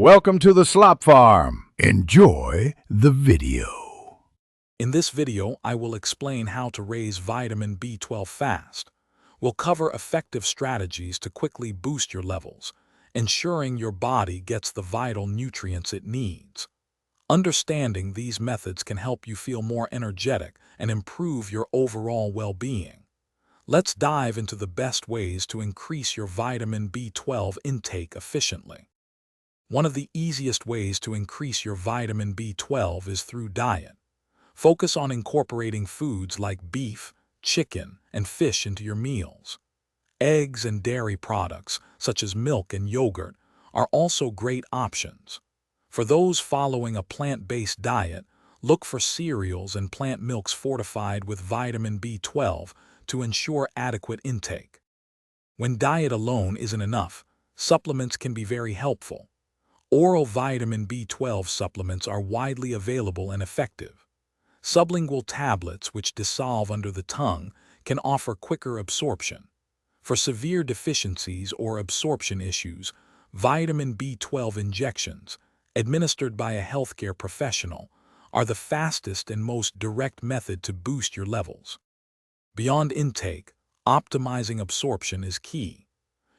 Welcome to the Slop Farm. Enjoy the video. In this video, I will explain how to raise vitamin B12 fast. We'll cover effective strategies to quickly boost your levels, ensuring your body gets the vital nutrients it needs. Understanding these methods can help you feel more energetic and improve your overall well-being. Let's dive into the best ways to increase your vitamin B12 intake efficiently. One of the easiest ways to increase your vitamin B12 is through diet. Focus on incorporating foods like beef, chicken, and fish into your meals. Eggs and dairy products, such as milk and yogurt, are also great options. For those following a plant-based diet, look for cereals and plant milks fortified with vitamin B12 to ensure adequate intake. When diet alone isn't enough, supplements can be very helpful. Oral vitamin B12 supplements are widely available and effective. Sublingual tablets, which dissolve under the tongue, can offer quicker absorption. For severe deficiencies or absorption issues, vitamin B12 injections, administered by a healthcare professional, are the fastest and most direct method to boost your levels. Beyond intake, optimizing absorption is key.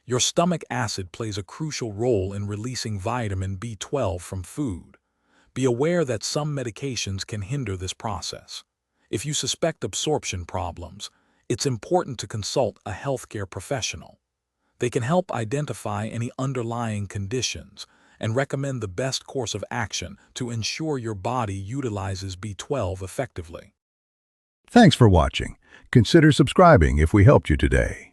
Your stomach acid plays a crucial role in releasing vitamin B12 from food. Be aware that some medications can hinder this process. If you suspect absorption problems, it's important to consult a healthcare professional. They can help identify any underlying conditions and recommend the best course of action to ensure your body utilizes B12 effectively. Thanks for watching. Consider subscribing if we helped you today.